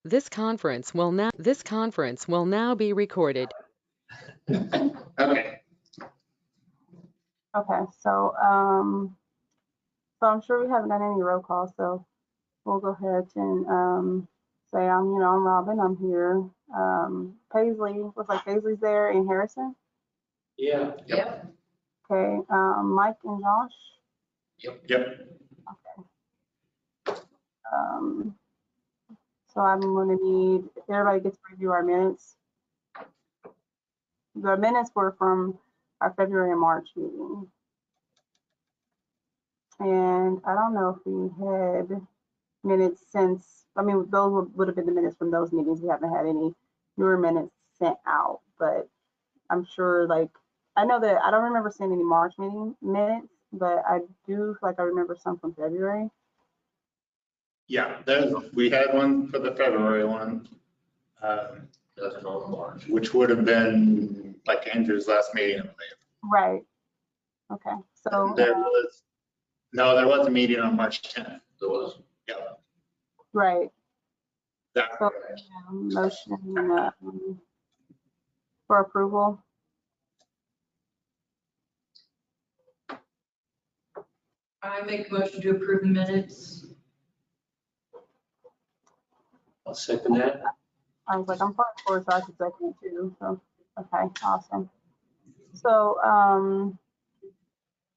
This conference will now be recorded. Okay. Okay, so I'm sure we haven't done any roll call, so we'll go ahead and say I'm Robin, I'm here. Paisley, looks like Paisley's there, and Harrison. Yeah. Yep. Okay, Mike and Josh. Yep. Okay. So I'm gonna need, if everybody gets to review our minutes. The minutes were from our February and March meeting. And I don't know if we had minutes since, I mean, those would have been the minutes from those meetings. We haven't had any newer minutes sent out, but I'm sure, like, I know that I don't remember seeing any March meeting minutes, but I do, like, I remember some from February. Yeah, we had one for the February one, which would have been like Andrew's last meeting, I believe. Right. Okay. So there was a meeting on March 10th. There was. Yeah. right. That So motion for approval. I make a motion to approve the minutes. I'll second that. I was like, I'm part for it, so I should second it too. So, okay, awesome. So,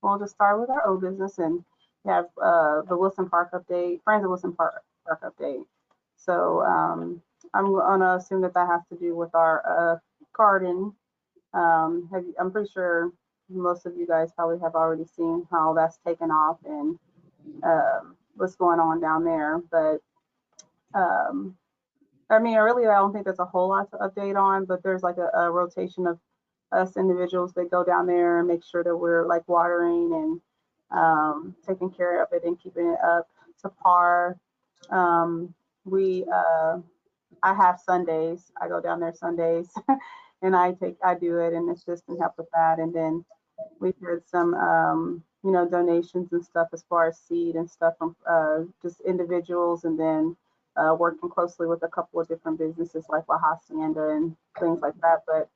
we'll just start with our old business, and we have the Wilson Park update, Friends of Wilson Park update. So, I'm gonna assume that has to do with our garden. I'm pretty sure most of you guys probably have already seen how that's taken off and what's going on down there. But I mean, I don't think there's a whole lot to update on, but there's like a rotation of us individuals that go down there and make sure that we're like watering and taking care of it and keeping it up to par. I have Sundays. I go down there Sundays and I do it and assist and help with that. And then we had some, donations and stuff as far as seed and stuff from just individuals, and then working closely with a couple of different businesses like La Hacienda and things like that. But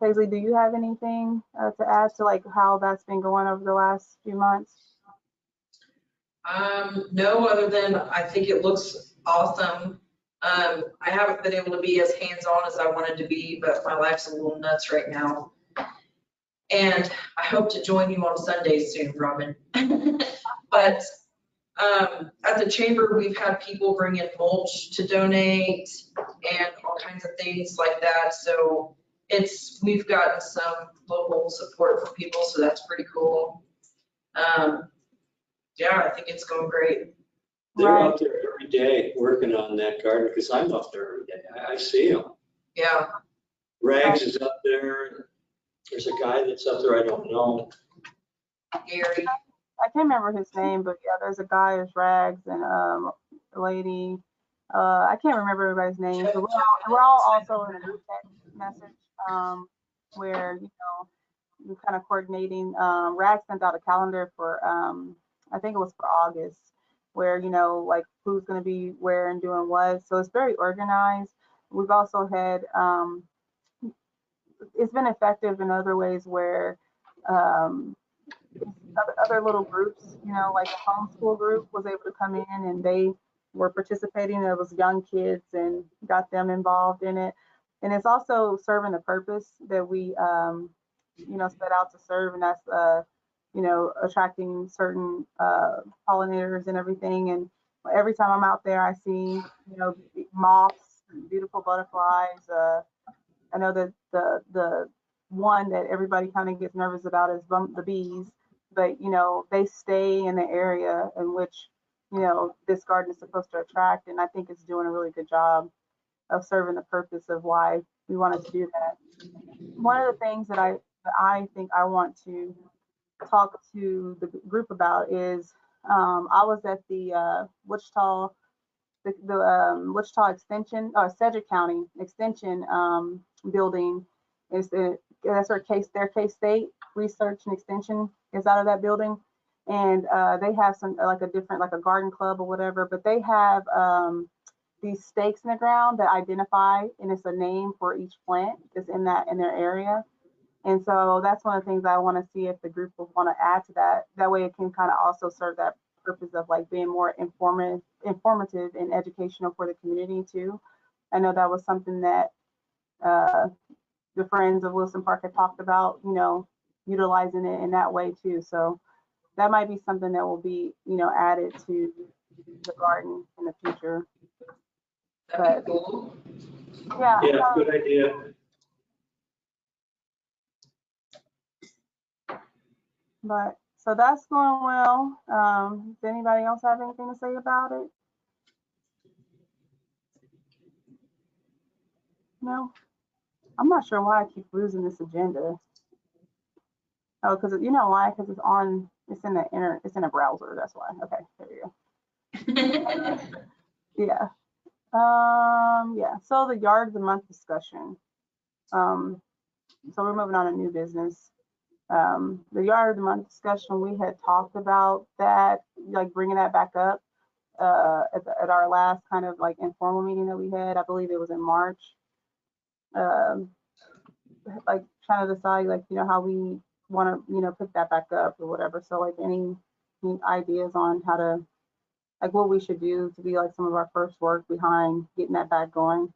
Paisley, do you have anything to add to like how that's been going over the last few months? No, other than I think it looks awesome. I haven't been able to be as hands-on as I wanted to be, but my life's a little nuts right now. And I hope to join you on Sundays soon, Robin. But at the chamber, we've had people bring in mulch to donate and all kinds of things like that. So we've gotten some local support from people, so that's pretty cool. Yeah, I think it's going great. They're out there every day working on that garden because I'm up there every day. I see them. Yeah. Rags is up there. There's a guy that's up there I don't know. Gary. I can't remember his name, but yeah, there's a guy, there's Rags, and a lady. I can't remember everybody's names, but we're all also in a group text message where we're kind of coordinating. Rags sent out a calendar for I think it was for August, where like who's going to be where and doing what. So it's very organized. We've also had it's been effective in other ways where other little groups, like a homeschool group was able to come in and they were participating. It was young kids and got them involved in it. And it's also serving the purpose that we, set out to serve. And that's, attracting certain pollinators and everything. And every time I'm out there, I see, moths, beautiful butterflies. I know that the one that everybody kind of gets nervous about is the bees, but they stay in the area in which this garden is supposed to attract, and I think it's doing a really good job of serving the purpose of why we wanted to do that. One of the things that I think I want to talk to the group about is I was at the Wichita Extension, Sedgwick County Extension building. That's where their K-State Research and Extension is out of that building, and they have some like a different, like a garden club or whatever, but they have these stakes in the ground that identify, and it's a name for each plant that's in their area. And so that's one of the things I want to see if the group will want to add to that. That way it can kind of also serve that purpose of like being more informative and educational for the community too. I know that was something that the Friends of Wilson Park had talked about, utilizing it in that way too. So that might be something that will be, added to the garden in the future. That'd be cool. Yeah. Yeah, good idea. But so that's going well. Does anybody else have anything to say about it? No? I'm not sure why I keep losing this agenda. Oh, because you know why? Because it's in a browser. That's why. Okay, there you go. Yeah. Yeah. So the yard of the month discussion. So we're moving on to new business. The yard of the month discussion, we had talked about that, like bringing that back up at our last kind of like informal meeting that we had. I believe it was in March. Like trying to decide like, how we want to, pick that back up or whatever. So like any ideas on how to, like what we should do to be like some of our first work behind getting that back going.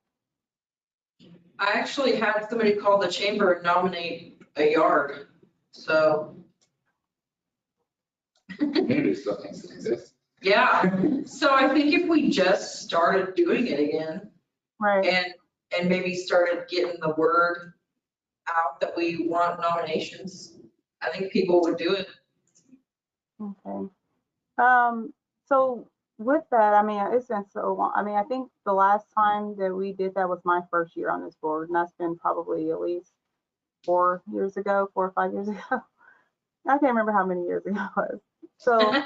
I actually had somebody call the chamber and nominate a yard, so. Community still thinks it exists. Yeah, so I think if we just started doing it again Right. and maybe started getting the word out that we want nominations, I think people would do it. Okay. So with that, I mean, it's been so long. I mean, I think the last time that we did that was my first year on this board, and that's been probably at least 4 or 5 years ago. I can't remember how many years ago it was. So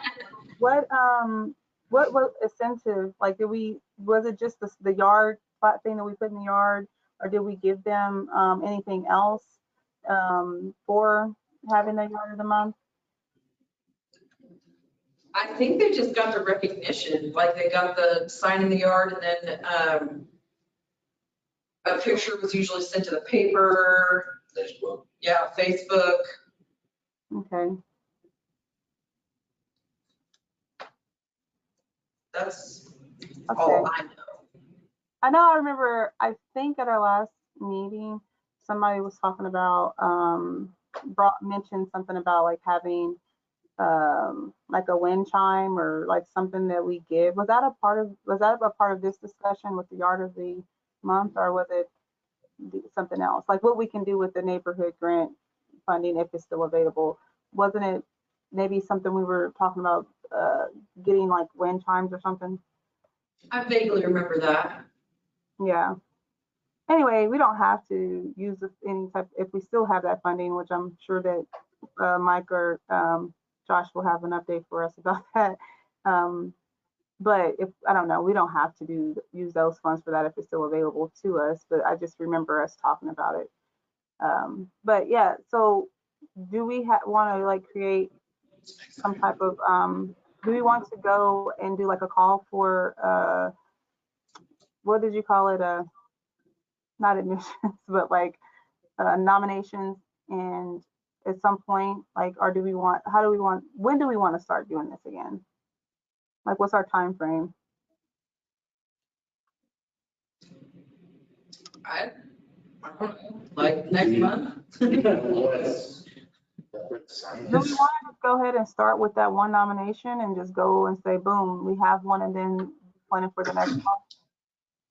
what incentive, like was it just the yard plot thing that we put in the yard, or did we give them anything else for having the yard of the month? I think they just got the recognition, like they got the sign in the yard and then a picture was usually sent to the paper. Facebook. Yeah, Facebook. Okay. That's Okay. all I know. I remember, I think at our last meeting, somebody was talking about, mentioned something about like having, like a wind chime or like something that we give. Was that a part of this discussion with the yard of the month, or was it something else? Like what we can do with the neighborhood grant funding if it's still available. Wasn't it maybe something we were talking about, getting like wind chimes or something? I vaguely remember that. Yeah. Anyway, we don't have to use any type, if we still have that funding, which I'm sure that Mike or Josh will have an update for us about that. But if, I don't know, we don't have to use those funds for that if it's still available to us, but I just remember us talking about it. But yeah, so do we want to like create some type of, do we want to go and do like a call for, what did you call it? Not admissions, but like nominations, and at some point, like, or when do we want to start doing this again? Like, what's our time frame? I don't know, like next month. Do we want to just go ahead and start with that one nomination and just go and say, boom, we have one, and then plan it for the next month?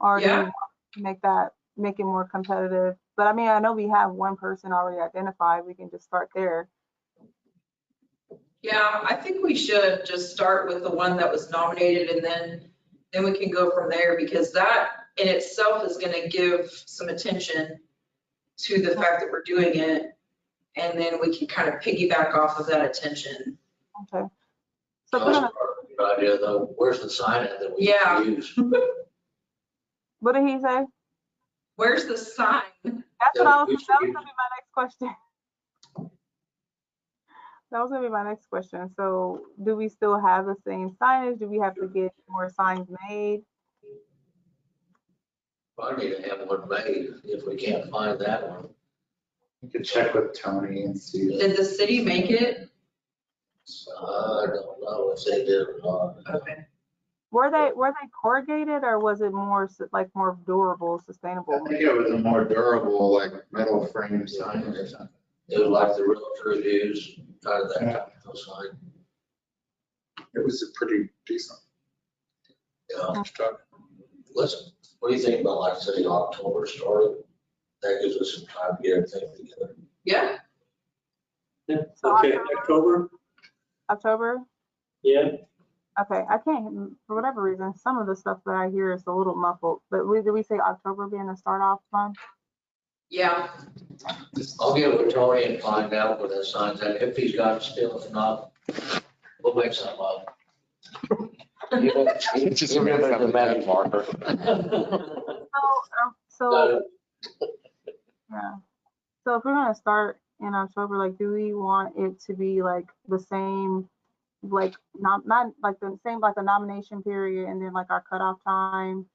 Or do we Yeah. want to make it more competitive? But I mean, I know we have one person already identified. We can just start there. Yeah, I think we should just start with the one that was nominated and then we can go from there, because that in itself is going to give some attention to the fact that we're doing it. And then we can kind of piggyback off of that attention. Okay. So That's put part on of the good idea though. Where's the sign at that we Yeah. can use? what did he say? Where's the sign? That's what that was gonna be my next question. That was gonna be my next question. So do we still have the same signage? Do we have to get more signs made? I need to have one made if we can't find that one. You could check with Tony and see. Did the city make it? I don't know if they did or not. Okay. Were they corrugated, or was it more like more durable, I sustainable? think it was a more durable, like metal frame sign or something. It was like the realtor used, kind of that type of sign. It was a pretty decent Yeah. construction. Listen, what do you think about, like, say, October started? That gives us some time to get everything together. Yeah. Yeah, okay, October, October? yeah. Okay, I can't, for whatever reason, some of the stuff that I hear is a little muffled, but did we say October being the start off month? Yeah. I'll get with Tony and find out where that sign's at, if he's got it still, if not, we'll make something up. Just Give him the magic marker. So, yeah. So if we're gonna start in October, like, do we want it to be like the same, like not like the same, like the nomination period and then like our cutoff time,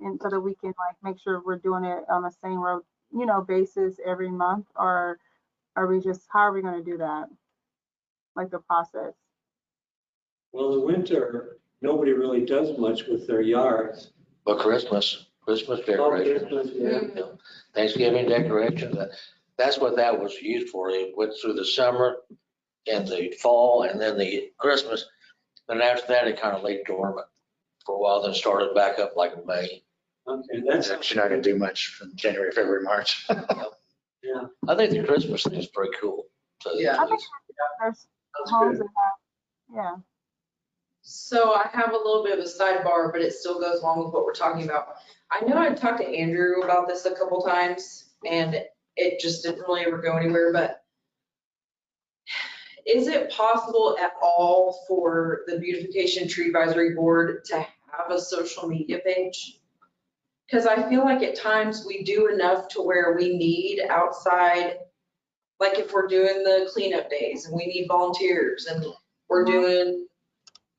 and so that we can like make sure we're doing it on the same road, basis every month, or are we just, how are we gonna do that? Like the process? Well, in winter, nobody really does much with their yards. But Christmas Oh, decoration, Christmas, yeah. Thanksgiving decoration, that's what that was used for. It went through the summer and the fall and then the Christmas. And after that, it kind of lay dormant for a while, then started back up like in May. Okay, that's, You're not gonna do much from January, February, March. yeah, I think the Christmas thing is pretty cool. Yeah. I think there's that's homes good. that have, yeah. So I have a little bit of a sidebar, but it still goes along with what we're talking about. I know I talked to Andrew about this a couple times and it just didn't really ever go anywhere, but is it possible at all for the Beautification Tree Advisory Board to have a social media page? Because I feel like at times we do enough to where we need outside, like if we're doing the cleanup days and we need volunteers and we're doing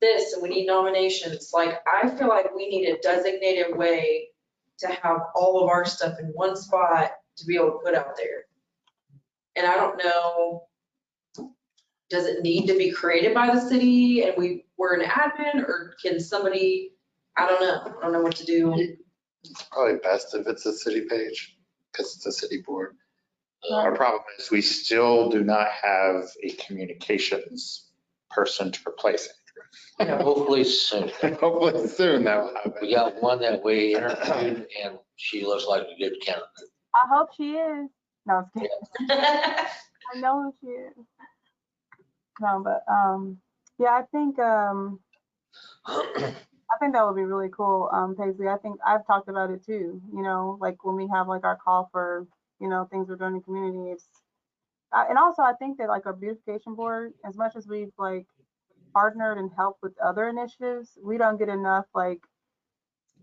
this and we need nominations, like I feel like we need a designated way to have all of our stuff in one spot to be able to put out there. And I don't know, does it need to be created by the city and we're an admin, or can somebody, I don't know what to do. It's probably best if it's a city page, because it's a city board. Our problem is we still do not have a communications person to replace it. Hopefully soon. Hopefully soon that will happen. We got one that we interviewed and she looks like a good candidate. I hope she is. No, I'm kidding. I know who she is. No, but yeah, I think that would be really cool, Paisley. I think I've talked about it too. Like when we have like our call for things we're doing in the community. And also I think that like our beautification board, as much as we've like partnered and helped with other initiatives, we don't get enough, like,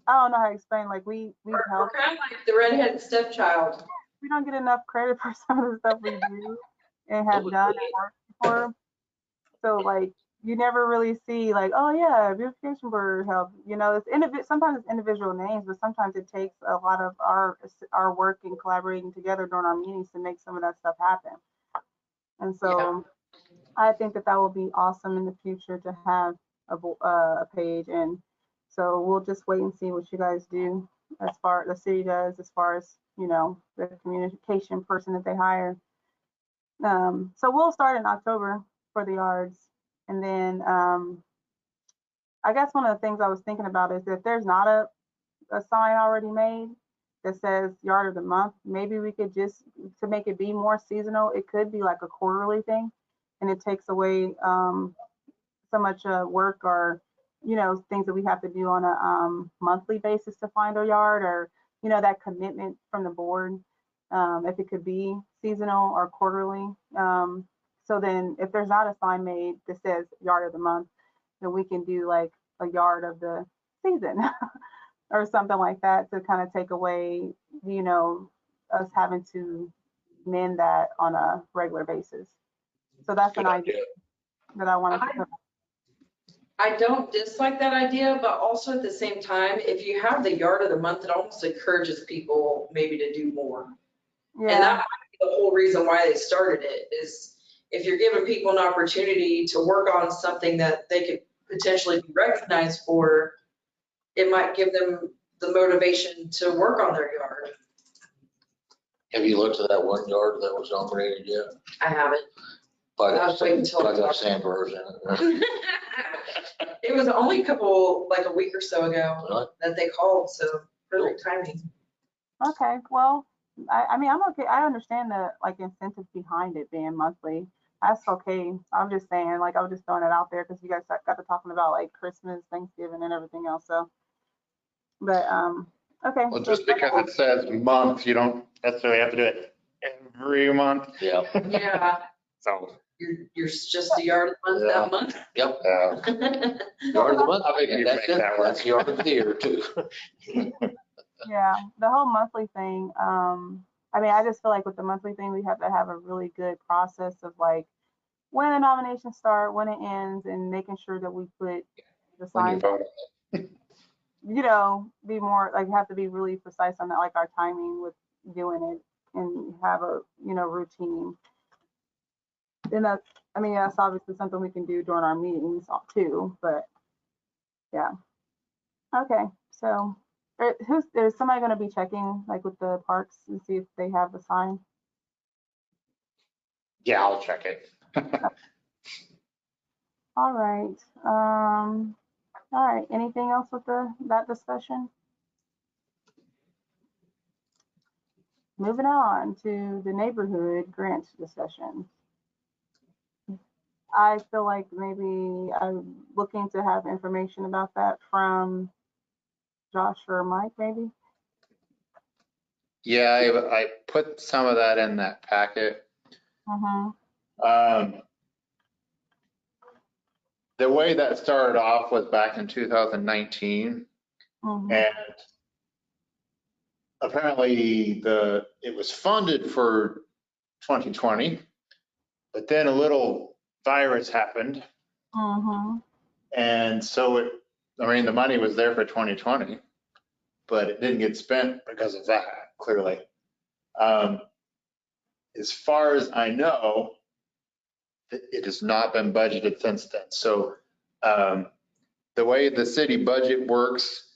I don't know how to explain, like we've We're helped. kind of like the redheaded stepchild. We don't get enough credit for some of the stuff we do and have done and worked for. So like you never really see like, oh yeah, beautification board help. It's sometimes it's individual names, but sometimes it takes a lot of our work and collaborating together during our meetings to make some of that stuff happen. And so I think that will be awesome in the future to have a page. And so we'll just wait and see what you guys do as far the city does, as far as the communication person that they hire. So we'll start in October for the yards. And then I guess one of the things I was thinking about is that there's not a sign already made that says yard of the month, maybe we could just, to make it be more seasonal, it could be like a quarterly thing, and it takes away so much work or things that we have to do on a monthly basis to find our yard, or that commitment from the board, if it could be seasonal or quarterly. So then if there's not a sign made that says yard of the month, then we can do like a yard of the season or something like that, to kind of take away, us having to mend that on a regular basis. So that's an idea that I wanted to put. I don't dislike that idea, but also at the same time, if you have the yard of the month, it almost encourages people maybe to do more. And that Yeah, might be the whole reason why they started it, is if you're giving people an opportunity to work on something that they could potentially be recognized for, it might give them the motivation to work on their yard. Have you looked at that one yard that was nominated yet? I haven't. But I'll wait until I got it's- sandburrs in it. It was only like a week or so ago Really? that they called, so perfect timing. okay, well, I mean, I'm okay, I understand the like incentive behind it being monthly. That's okay. I'm just saying, like, I was just throwing it out there because you guys got to talking about like Christmas, Thanksgiving and everything else, so. But, okay. Well, just because it says month, you don't necessarily have to do it every month. Yeah, Yeah, So, you're just a yard a month that month. yep. yeah. Yard of the month. I think you That's make it. that work. That's yard of the year too. Yeah, the whole monthly thing, I mean, I just feel like with the monthly thing, we have to have a really good process of like when the nominations start, when it ends, and making sure that we put the When you signs, vote. you know, be more, like, have to be really precise on that, like our timing with doing it and have a, you know, routine. And that's, I mean, that's obviously something we can do during our meetings too, but yeah. Okay, so there's somebody going to be checking like with the parks and see if they have the sign? Yeah, I'll check it. All right. All right. Anything else with that discussion? Moving on to the neighborhood grant discussion. I feel like maybe I'm looking to have information about that from Josh or Mike, maybe. Yeah, I put some of that in that packet. Mm-hmm. The way that started off was back in 2019, Mm-hmm. and apparently it was funded for 2020, but then a little virus happened, Mm-hmm. and so the money was there for 2020, but it didn't get spent because of that, clearly. As far as I know, it has not been budgeted since then. So the way the city budget works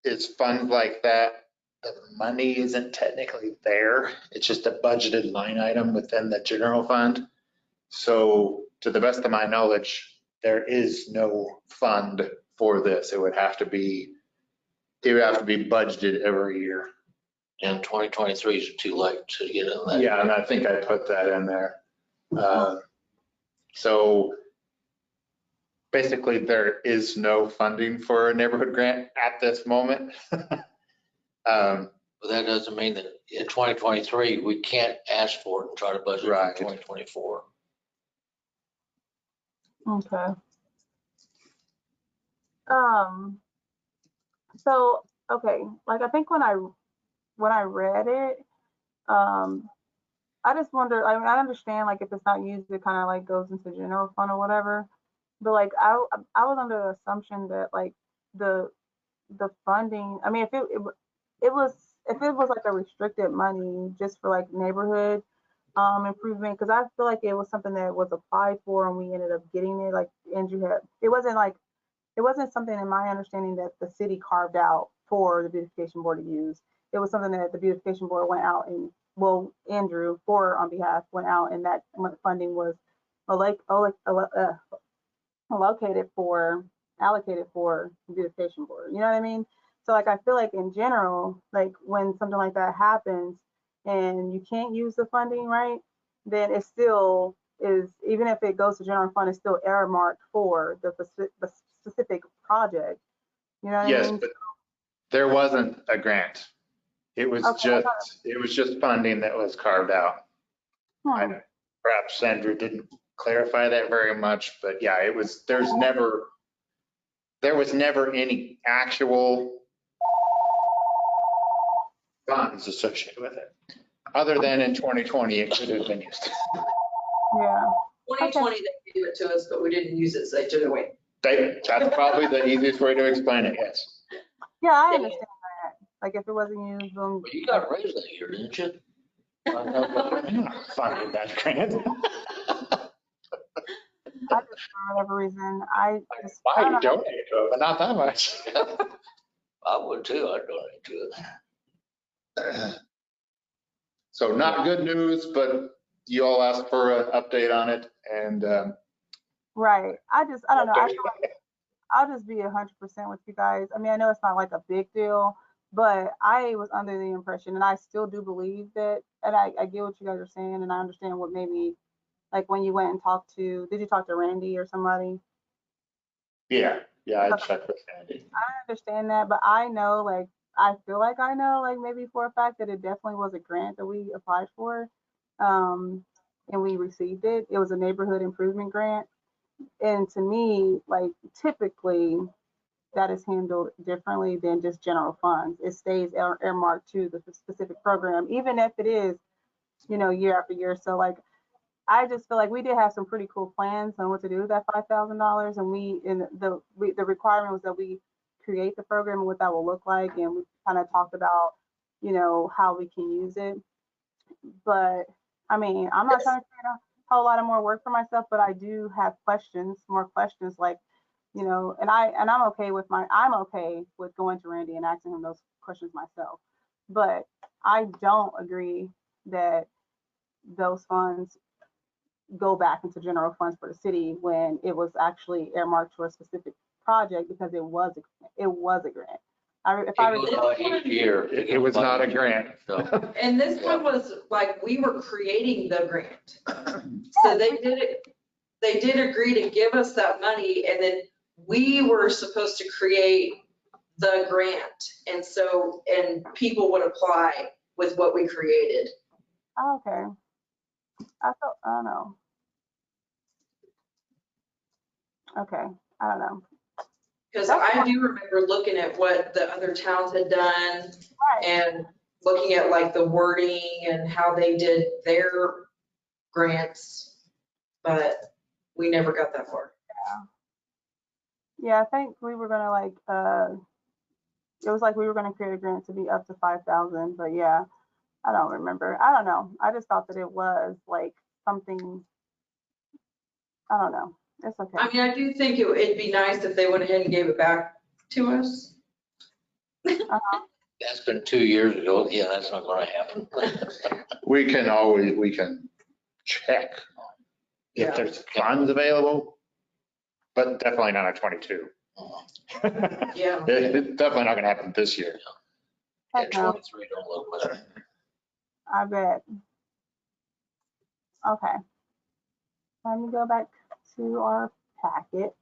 is funds like that, the money isn't technically there. It's just a budgeted line item within the general fund. So to the best of my knowledge, there is no fund for this. It would have to be budgeted every year. And 2023 is too late to get in that. Yeah, and I think I put that in there. So basically, there is no funding for a neighborhood grant at this moment. But that doesn't mean that in 2023, we can't ask for it and try to budget for Right. 2024. Okay. So, okay, like I think when I read it, I just wonder, I mean, I understand like if it's not used, it kind of like goes into general fund or whatever. But like I was under the assumption that like the funding, I mean, if it was like a restricted money just for like neighborhood improvement, because I feel like it was something that was applied for and we ended up getting it, like Andrew had, it wasn't something in my understanding that the city carved out for the beautification board to use. It was something that the beautification board went out and, well, Andrew, on behalf, went out and that funding was allocated for the beautification board. You know what I mean? So like, I feel like in general, like when something like that happens and you can't use the funding, right, then it still is, even if it goes to general fund, it's still earmarked for the specific project. You know what I Yes, mean? but there wasn't a grant. It was Okay. just funding that was carved out. Perhaps Andrew didn't clarify that very much, but yeah, there was never any actual funds associated with it. Other than in 2020, it could have been used. Yeah. 2020, they gave it to us, but we didn't use it, so they took it away. That's probably the easiest way to explain it, yes. Yeah, I understand that. Like if it wasn't used, then Well, you got raised that year, didn't you? Finding that grant. I just, for whatever reason, I just, I Might don't know. donate to it, but not that much. I would too. I'd donate to it. So not good news, but you all asked for an update on it and Right. I don't know. I feel like I'll just be 100% with you guys. I mean, I know it's not like a big deal, but I was under the impression, and I still do believe that, and I get what you guys are saying, and I understand what maybe, like when you went and talked to, did you talk to Randy or somebody? yeah, I checked with Andy. I understand that, but I know, like, I feel like I know, like, maybe for a fact that it definitely was a grant that we applied for, and we received it. It was a neighborhood improvement grant. And to me, like, typically that is handled differently than just general funds. It stays earmarked to the specific program, even if it is, year after year. So, like, I just feel like we did have some pretty cool plans on what to do with that $5,000, and the requirement was that we create the program and what that will look like, and we kind of talked about, how we can use it. But I mean, I'm not trying to create a whole lot of more work for myself, but I do have more questions, like, and I'm okay with going to Randy and asking him those questions myself. But I don't agree that those funds go back into general funds for the city when it was actually earmarked for a specific project, because it was a grant. If I It goes recall, by each year. It was not a grant. So, And this one was like, we were creating the grant. So they did agree to give us that money, and then we were supposed to create the grant. And people would apply with what we created. oh, okay. I don't know. Okay, I don't know. Because I do remember looking at what the other towns had done Right. and looking at like the wording and how they did their grants, but we never got that far. Yeah, I think we were gonna it was like we were gonna create a grant to be up to 5,000, but yeah, I don't remember. I don't know. I just thought that it was like something. I don't know. It's okay. I mean, I do think it'd be nice if they went ahead and gave it back to us. that's been 2 years ago. Yeah, that's not going to happen. We can check Yeah. if there's funds available, but definitely not at 22. Yeah. It's definitely not gonna happen this year. Yeah, Heck no. 23 don't look much. I bet. Okay. Let me go back to our packet.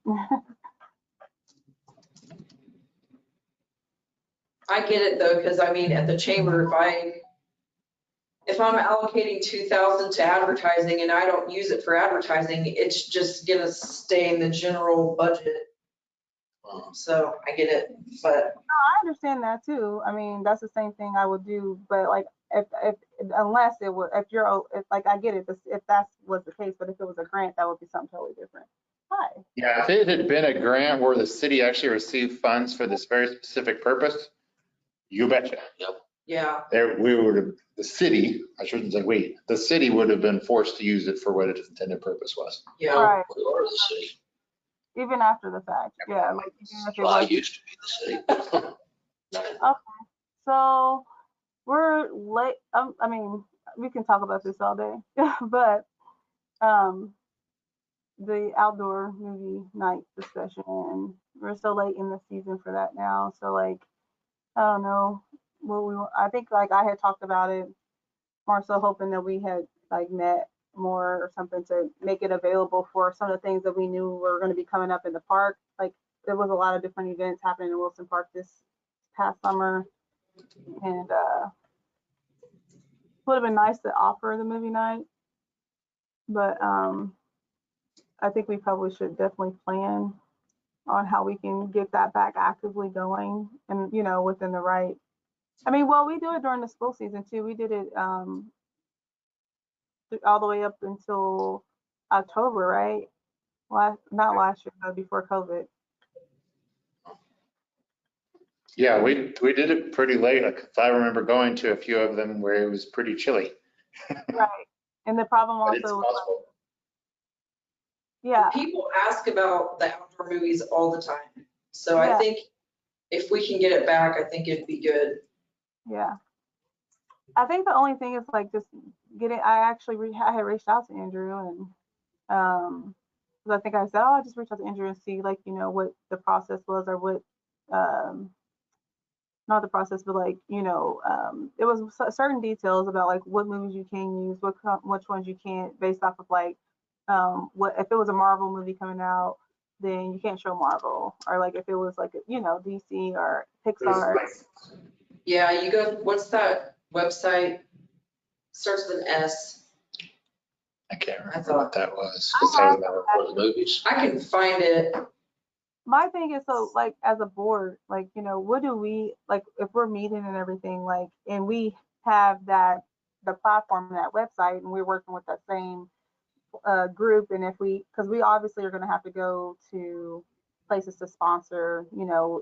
I get it though, because I mean, at the chamber, if I'm allocating 2,000 to advertising and I don't use it for advertising, it's just gonna stay in the general budget. So I get it, but I understand that too. I mean, that's the same thing I would do, but like if unless it was, if like I get it, if that was the case, but if it was a grant, that would be something totally different. Hi. Yeah, if it had been a grant where the city actually received funds for this very specific purpose, you betcha. yeah, The city, I shouldn't say we, the city would have been forced to use it for what its intended purpose was. yeah. Right. We are the city. Even after the fact. Yeah. Like even if it Well, I was. used to be the city. So we're late. I mean, we can talk about this all day, but the outdoor movie night discussion, we're so late in the season for that now. So like, I don't know. I think like I had talked about it more so hoping that we had like met more or something to make it available for some of the things that we knew were going to be coming up in the park. Like there was a lot of different events happening in Wilson Park this past summer, and would have been nice to offer the movie night, but I think we probably should definitely plan on how we can get that back actively going, and within the right. I mean, well, we do it during the school season too. We did it all the way up until October, right? Not last year, but before COVID. Yeah, we did it pretty late. Like, I remember going to a few of them where it was pretty chilly. Right. And the problem But it's also was, possible. yeah, People ask about the outdoor movies all the time. So I Yeah. think if we can get it back, I think it'd be good. yeah. I think the only thing is like just getting, I actually, I had reached out to Andrew and, 'cause I think I said, oh, I'll just reach out to Andrew and see like, what the process was or what, um, not the process, but like, it was certain details about like what movies you can use, which ones you can't, based off of like, what if it was a Marvel movie coming out, then you can't show Marvel, or like if it was like, DC or Pixar. Yeah, you go, what's that website? Starts with an S. I can't remember thought- what that was. For the movies. I can find it. My thing is, so like as a board, like, what do we, like if we're meeting and everything, like, and we have the platform, that website, and we're working with that same group, and because we obviously are going to have to go to places to sponsor,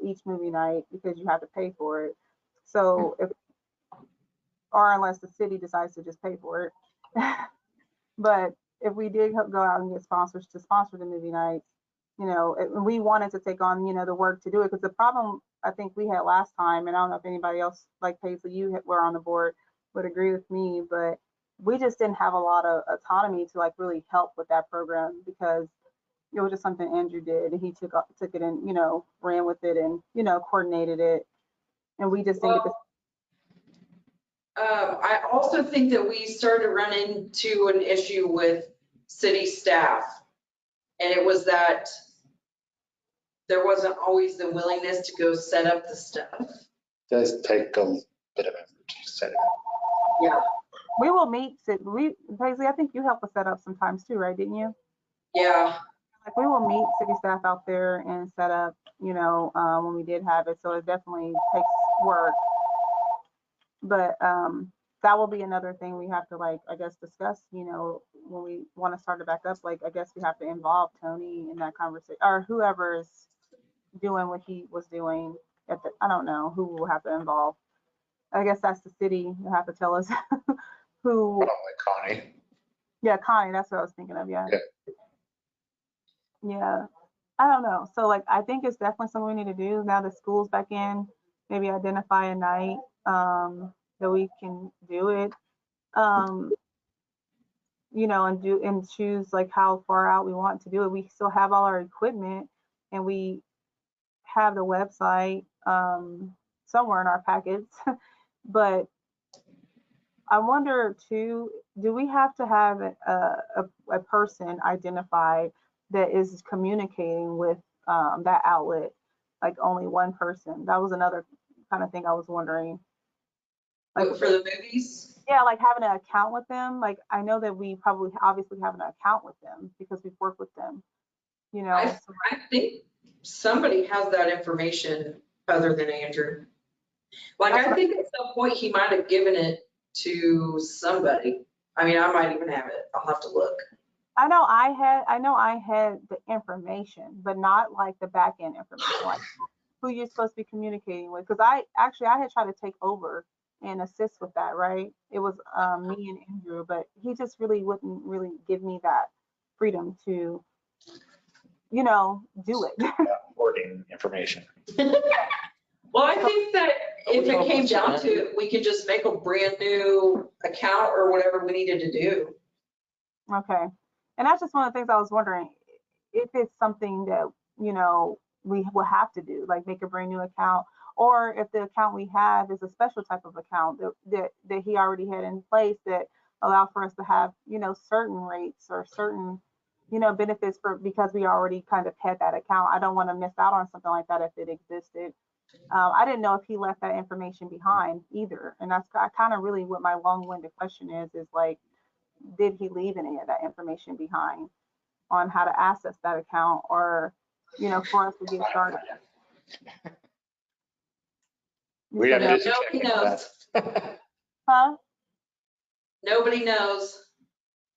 each movie night, because you have to pay for it. So or unless the city decides to just pay for it. But if we did go out and get sponsors to sponsor the movie nights, and we wanted to take on, the work to do it, because the problem I think we had last time, and I don't know if anybody else, like Paisley, you were on the board, would agree with me, but we just didn't have a lot of autonomy to like really help with that program, because it was just something Andrew did, and he took it and, ran with it and, coordinated it. And we just didn't get Well, I also think that we started running into an issue with city staff. And it was that there wasn't always the willingness to go set up the stuff. It does take a bit of effort to set it up. Yeah. we will meet, Paisley, I think you helped us set up sometimes too, right? Didn't you? Yeah. Like we will meet city staff out there and set up, when we did have it. So it definitely takes work. But that will be another thing we have to, like, I guess, discuss, when we want to start it back up. Like, I guess we have to involve Tony in that conversation, or whoever is doing what he was doing I don't know who we'll have to involve. I guess that's the city who have to tell us who. Probably Connie. Yeah, Connie, that's what I was thinking of. Yeah. Yeah. Yeah. I don't know. So like, I think it's definitely something we need to do now that school's back in. Maybe identify a night that we can do it. And choose like how far out we want to do it. We still have all our equipment, and we have the website somewhere in our packets. But I wonder too, do we have to have a person identified that is communicating with that outlet, like only one person? That was another kind of thing I was wondering. Like For the movies? Yeah, like having an account with them. Like I know that we probably obviously have an account with them because we've worked with them. I think somebody has that information other than Andrew. Like, I think at some point he might have given it to somebody. I mean, I might even have it. I'll have to look. I know I had the information, but not like the back end information, like who you're supposed to be communicating with. Because I had tried to take over and assist with that, right? It was me and Andrew, but he just really wouldn't really give me that freedom to, do it. Hoarding information. Well, I think that if it came down to it, we could just make a brand new account or whatever we needed to do. Okay. And that's just one of the things I was wondering, if it's something that, we will have to do, like make a brand new account, or if the account we have is a special type of account that he already had in place that allow for us to have, certain rates or certain, benefits because we already kind of had that account. I don't want to miss out on something like that if it existed. I didn't know if he left that information behind either. And that's kind of really what my long-winded question is like, did he leave any of that information behind on how to access that account, or, for us to get started? We have to Nobody knows. Huh? Nobody knows.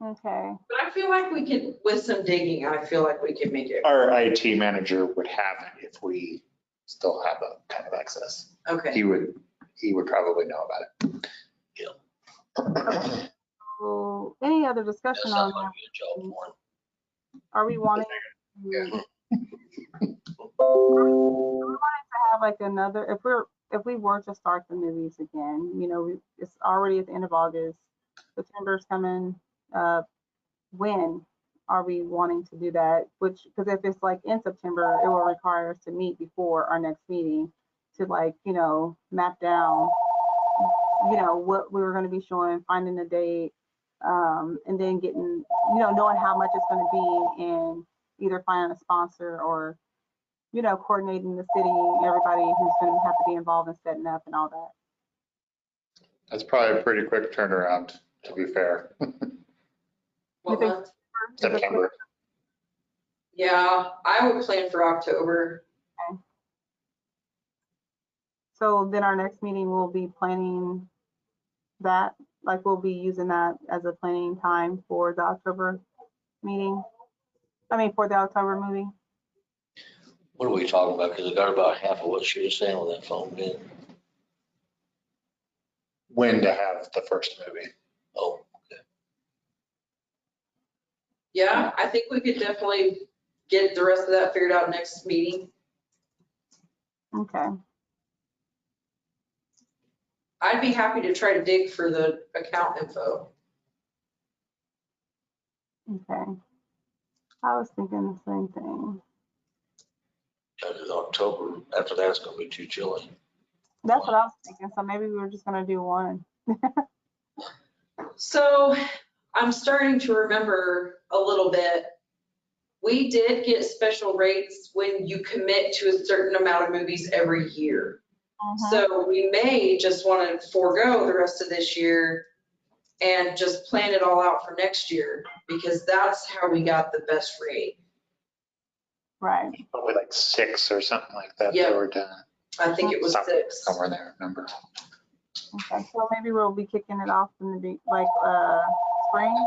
Okay. But I feel like we can, with some digging, I feel like we can make it. Our IT manager would have it if we still have that kind of access. Okay. He would probably know about it. So any other That discussion sounds on like a that? good job for him. Are we wanting to have like another, if we were to start the movies again, you know, it's already at the end of August, September's coming, when are we wanting to do that? Which, because if it's like in September, it will require us to meet before our next meeting to like, you know, map down, you know, what we were going to be showing, finding a date, and then getting, you know, knowing how much it's going to be and either finding a sponsor or, you know, coordinating the city, everybody who's going to have to be involved in setting up and all that. That's probably a pretty quick turnaround, to be fair. What think- month? September. Yeah, I would plan for October. So then our next meeting will be planning that, like we'll be using that as a planning time for the October meeting. I mean, for the October movie. What are we talking about? Because I got about half of what she was saying on that phone, did. When to have the first movie. Oh, Yeah, I think we could definitely get the rest of that figured out next meeting. Okay. I'd be happy to try to dig for the account info. Okay. I was thinking the same thing. because it's October. After that, it's gonna be too chilly. That's what I was thinking. So maybe we were just gonna do one. So I'm starting to remember a little bit. We did get special rates when you commit to a certain amount of movies every year. So we may just want to forego the rest of this year and just plan it all out for next year, because that's how we got the best rate. Right. Probably like 6 or something like that. They Yep. were done I think it was 6. somewhere there, number. Okay. So maybe we'll be kicking it off in the spring.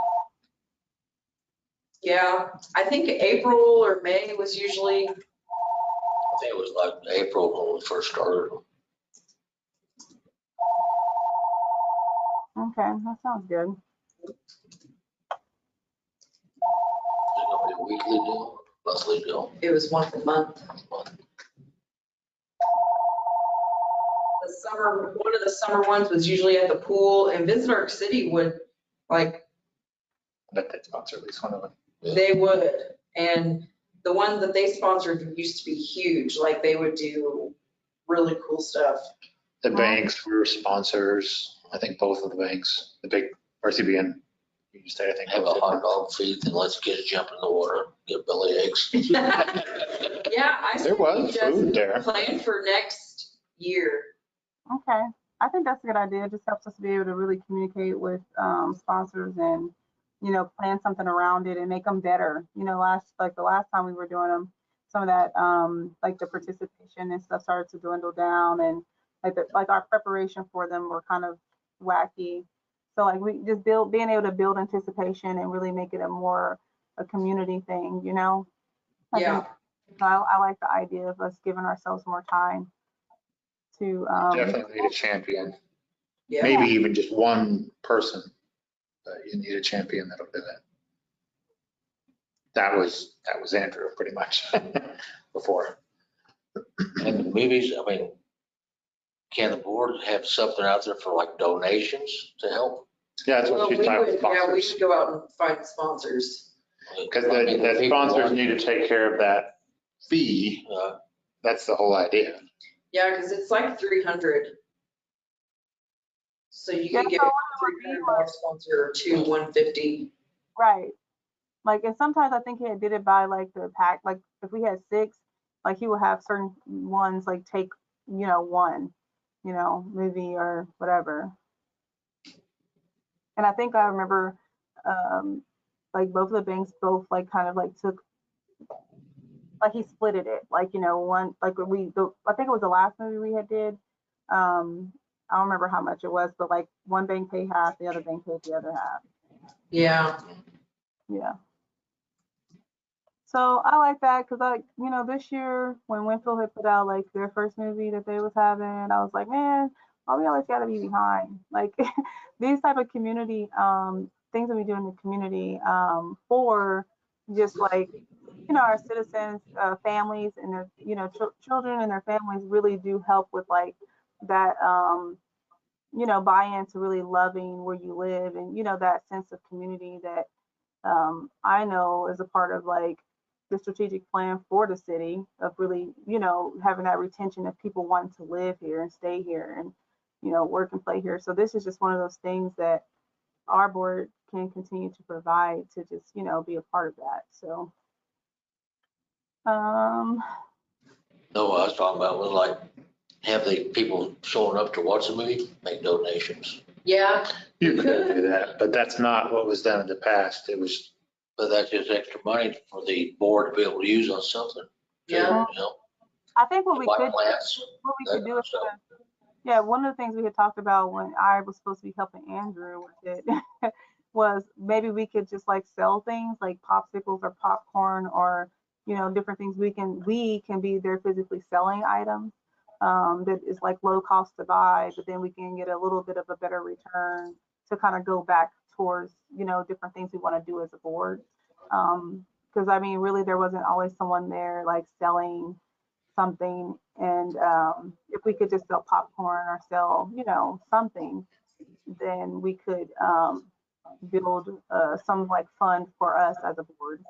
Yeah, I think April or May was usually, I think it was like April when we first started. Okay, that sounds good. Is it gonna be a weekly deal, monthly deal? it was once a month. The summer, one of the summer ones was usually at the pool, and Visit Arc City would, like, But they sponsor at least one of them. they would. And the ones that they sponsored used to be huge, like they would do really cool stuff. The banks were sponsors. I think both of the banks, the big RCBN, Union State, I think. Have a both did. hot dog feed and let's get jump in the water, get belly aches. Yeah, I There say we was food just there. plan for next year. Okay. I think that's a good idea. It just helps us to be able to really communicate with sponsors and, you know, plan something around it and make them better. You know, the last time we were doing them, some of that, like the participation and stuff started to dwindle down, and like our preparation for them were kind of wacky. So like we just being able to build anticipation and really make it a community thing, you know? Yeah. I like the idea of us giving ourselves more time to, Definitely need a champion. Yeah. Maybe even just one person. But you need a champion that'll do that. That was Andrew pretty much before. And the movies, I mean, can the board have something out there for like donations to help? Yeah, that's Well, what we she's talking would, yeah, we sponsors. should go out and find sponsors. Because I mean, the people sponsors want- need to take care of that fee. That's the whole idea. Yeah, because it's like 300. So you Yeah, could get so a $300 sponsor or two, 150. right. Like, and sometimes I think he did it by like the pack, like if we had 6, like he would have certain ones like take, you know, one, you know, movie or whatever. And I think I remember, like both of the banks both like kind of like took, like he splitted it, like, you know, one, like I think it was the last movie we had did. I don't remember how much it was, but like one bank paid half, the other bank paid the other half. Yeah. Yeah. So I like that because this year when Winfield had put out like their first movie that they was having, I was like, man, why we always gotta be behind? Like these type of community things that we do in the community for just like our citizens, families, and their children and their families really do help with like that buy-in to really loving where you live and that sense of community that I know is a part of like the strategic plan for the city of really, having that retention of people wanting to live here and stay here and, work and play here. So this is just one of those things that our board can continue to provide to just, be a part of that. So, No, what I was talking about was like, have the people showing up to watch the movie, make donations. Yeah. You could do that, but that's not what was done in the past. It was, But that's just extra money for the board to be able to use on something. too, Yeah. You know, I think what we buy could plants, that do kind of is, stuff. yeah, one of the things we had talked about when I was supposed to be helping Andrew with it was maybe we could just like sell things like popsicles or popcorn or different things we can be there physically selling items that is like low cost to buy, but then we can get a little bit of a better return to kind of go back towards different things we want to do as a board. Because I mean, really, there wasn't always someone there like selling something, and if we could just sell popcorn or sell something, then we could build some like fund for us as a board.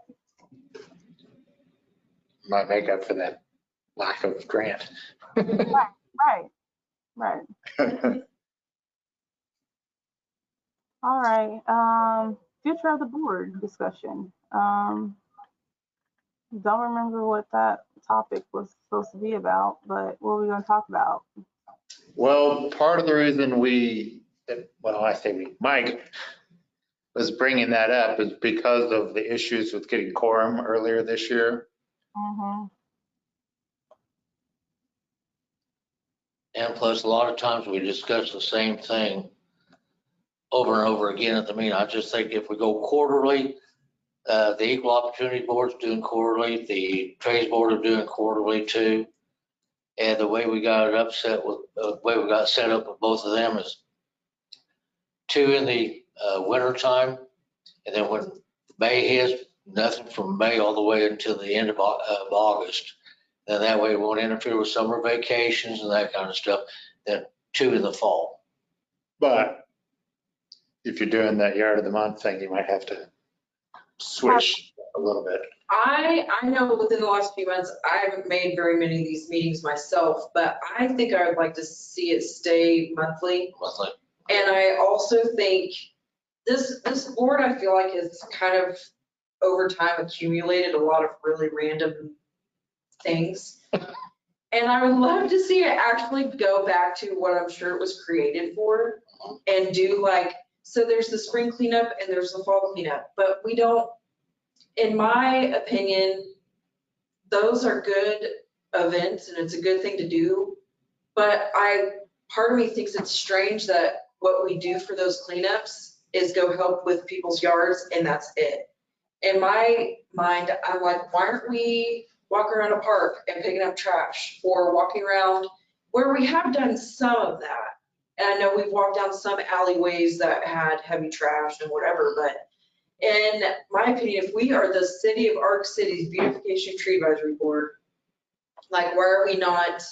might make up for that lack of grant. Right. All right. Future of the board discussion. Don't remember what that topic was supposed to be about, but what are we going to talk about? Well, part of the reason I say Mike was bringing that up is because of the issues with getting quorum earlier this year. Mm-hmm. And plus, a lot of times we discuss the same thing over and over again at the meeting. I just think if we go quarterly, the Equal Opportunity Board's doing quarterly, the Trades Board are doing quarterly too. And the way we got it set up with both of them is 2 in the winter time, and then when May hits, nothing from May all the way until the end of August. And that way it won't interfere with summer vacations and that kind of stuff. Then 2 in the fall. But if you're doing that yard of the month thing, you might have to switch a little bit. I know within the last few months, I haven't made very many of these meetings myself, but I think I would like to see it stay monthly. And I also think this board, I feel like, has kind of over time accumulated a lot of really random things. And I would love to see it actually go back to what I'm sure it was created for and do like, so there's the spring cleanup and there's the fall cleanup, but we don't, in my opinion, those are good events and it's a good thing to do. But part of me thinks it's strange that what we do for those cleanups is go help with people's yards and that's it. In my mind, I'm like, why aren't we walking around a park and picking up trash or walking around where we have done some of that? And I know we've walked down some alleyways that had heavy trash and whatever, but in my opinion, if we are the city of Arc City's Beautification Tree Advisory Board, like why are we not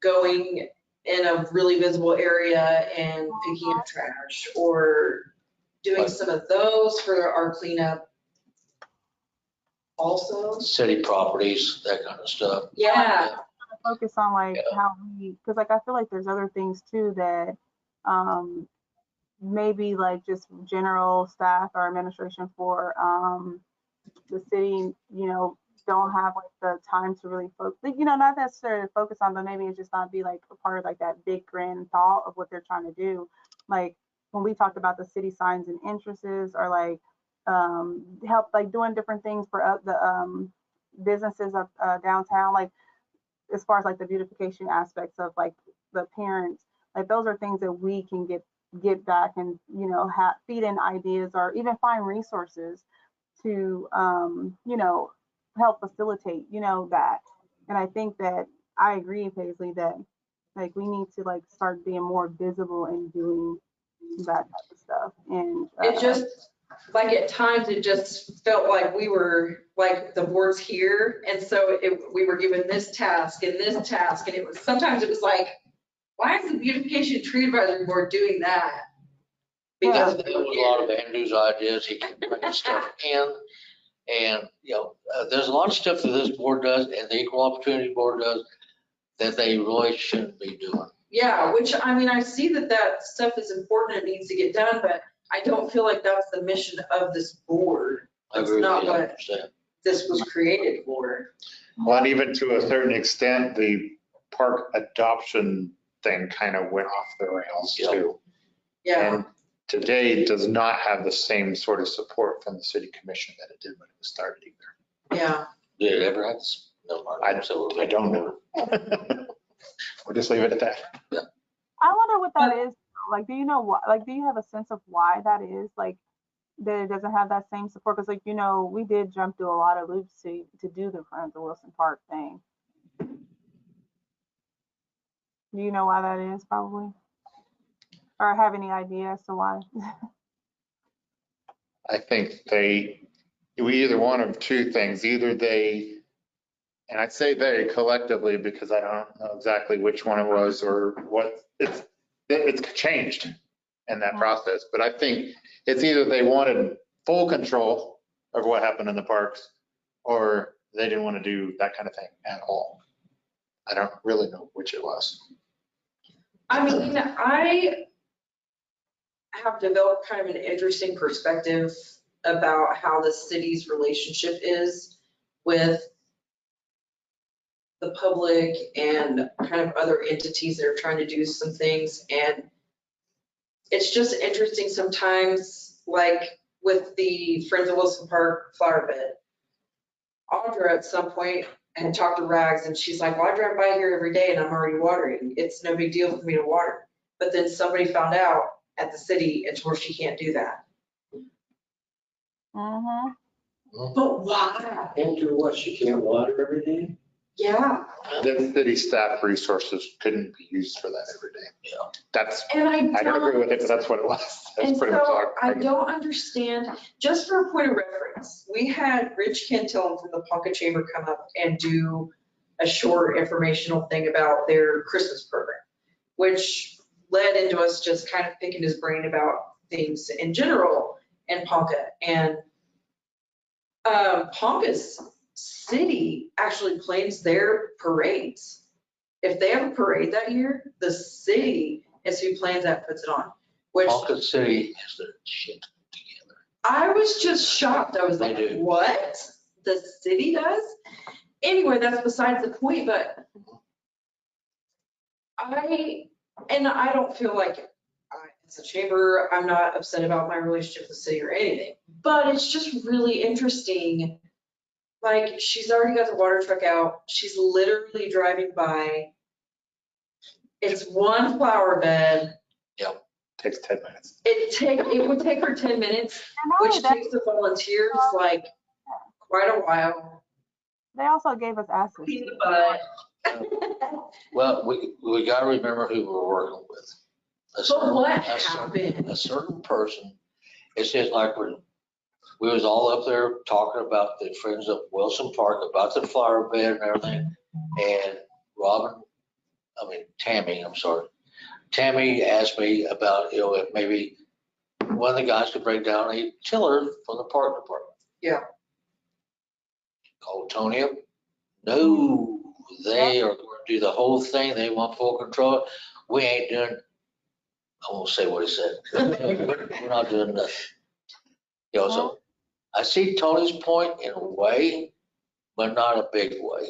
going in a really visible area and picking up trash or doing some of those for our cleanup also? City properties, that kind of stuff. Yeah. Focus on like how because like I feel like there's other things too that maybe like just general staff or administration for the city, don't have like the time to really focus, not necessarily focus on, but maybe it's just not be like a part of like that big grand thought of what they're trying to do. Like when we talked about the city signs and interests or like help like doing different things for the businesses of downtown, like as far as like the beautification aspects of like the parents, like those are things that we can get get back and, you know, feed in ideas or even find resources to, you know, help facilitate, you know, that. And I think that I agree, Paisley, that like we need to like start being more visible and doing that type of stuff. And It just, like at times, it just felt like we were, like the board's here. And so we were given this task and this task. And it was, sometimes it was like, why is the Beautification Tree Advisory Board doing that? Because That was a lot of Andrew's ideas. He can bring stuff in. And, you know, there's a lot of stuff that this board does and the Equal Opportunity Board does that they really shouldn't be doing. Yeah, which, I mean, I see that that stuff is important and needs to get done, but I don't feel like that's the mission of this board. I That's agree with not you what 100%. this was created for. Well, and even to a certain extent, the park adoption thing kind of went off the rails Yep. too. Yeah, And today does not have the same sort of support from the city commission that it did when it was started either. yeah. Did it ever have this? No, I don't know. We'll just leave it at that. I wonder what that is. Like, do you know what, like, do you have a sense of why that is? Like, that it doesn't have that same support? Because, like, you know, we did jump through a lot of loops to do the Friends of Wilson Park thing. Do you know why that is, probably? Or have any idea as to why? I think we either one of two things, either they, and I'd say they collectively because I don't know exactly which one it was or what, it's changed in that process. But I think it's either they wanted full control of what happened in the parks or they didn't want to do that kind of thing at all. I don't really know which it was. I mean, I have developed kind of an interesting perspective about how the city's relationship is with the public and kind of other entities that are trying to do some things. And it's just interesting sometimes, like with the Friends of Wilson Park flower bed. Audra at some point had talked to Rags and she's like, well, I drive by here every day and I'm already watering. It's no big deal for me to water. But then somebody found out at the city and told her she can't do that. Mm-hmm. But why? And do what, she can't water every day? Yeah. The city staff resources couldn't be used for that every day. Yeah. That's, And I don't agree with it, but that's what it was. That's And pretty much all so I don't understand, just for a point of reference, we had Rich Kentillen from the Ponca Chamber come up and do a short informational thing about their Christmas program, which led into us just kind of picking his brain about things in general in Ponca. And Ponca's city actually plans their parades. If they have a parade that year, the city is who plans that, puts it on, which Ponca City has their shit together. I was just shocked. I was They like, do. what? The city does? Anyway, that's besides the point, but I don't feel like it's a chamber. I'm not upset about my relationship with the city or anything, but it's just really interesting. Like, she's already got the water truck out. She's literally driving by. It's one flower bed. Takes 10 minutes. It would take her 10 minutes, And not which only that, takes the volunteers like quite a while. they also gave us access. Clean the butt. Well, we got to remember who we're working with. But what happened? A certain person, it's just like when we was all up there talking about the Friends of Wilson Park, about the flower bed and everything. And Tammy asked me about, if maybe one of the guys could break down a chiller from the park department. Yeah. Called Tony up. No, they are going to do the whole thing. They want full control. We ain't doing, I won't say what he said. We're not doing nothing. So I see Tony's point in a way, but not a big way.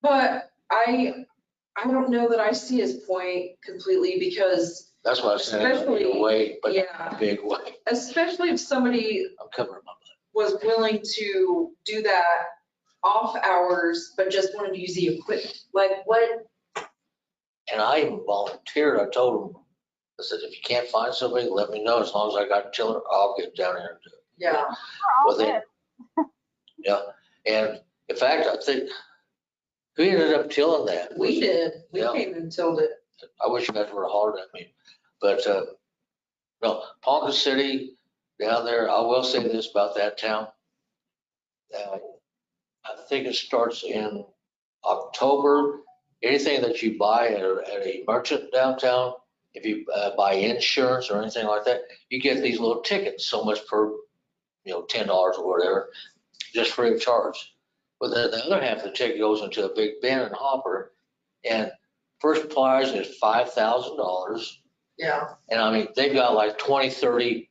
But I don't know that I see his point completely because That's why I said in a especially, way, but not yeah, a big way. especially if somebody I'm covering my butt. was willing to do that off hours, but just wanted to use the equipment. Like what? And I even volunteered. I told him, I said, if you can't find somebody, let me know. As long as I got a tiller, I'll get down there and do it. Yeah, We're all Well, they- there. Yeah, and in fact, I think, who ended up tilling that? we did. We Yeah. came and tilled it. I wish you guys would have hollered at me, but, no, Ponca City down there, I will say this about that town. I think it starts in October. Anything that you buy at a merchant downtown, if you buy insurance or anything like that, you get these little tickets, so much per, $10 or whatever, just free of charge. But then the other half of the ticket goes into a big bin and hopper, and first prize is $5,000. Yeah, And I mean, they've got like 20, 30,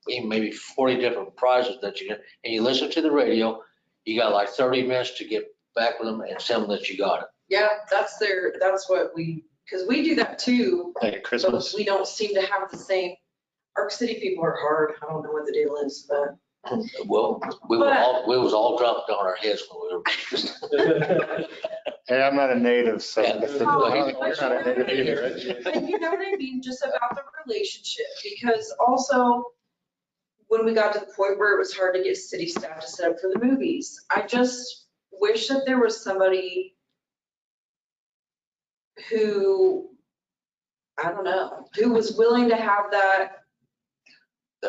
even maybe 40 different prizes that you get. And you listen to the radio, you got like 30 minutes to get back with them and tell them that you got it. yeah, that's what because we do that too, Like but Christmas. we don't seem to have the same. Arc City people are hard. I don't know what the deal is, but Well, we was all dropped on our heads when we were. Hey, I'm not a native, so. Yeah. You're not a native either, right? but you know what I mean, just about the relationship, because also when we got to the point where it was hard to get city staff to set up for the movies, I just wish that there was somebody who, I don't know, who was willing to have that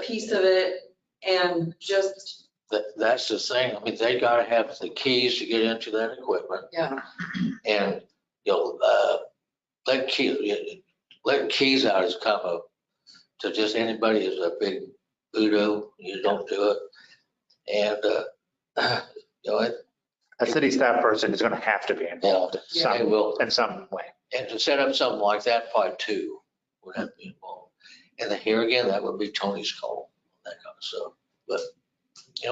piece of it and just, That's the thing. I mean, they gotta have the keys to get into that equipment. yeah, And, letting keys out has come up to just anybody who's a big voodoo, you don't do it. And, A city staff person is going to have to be involved Yeah. they will. in some way. And to set up something like that, probably two would have to be involved. And then here again, that would be Tony's call, that kind of stuff. But,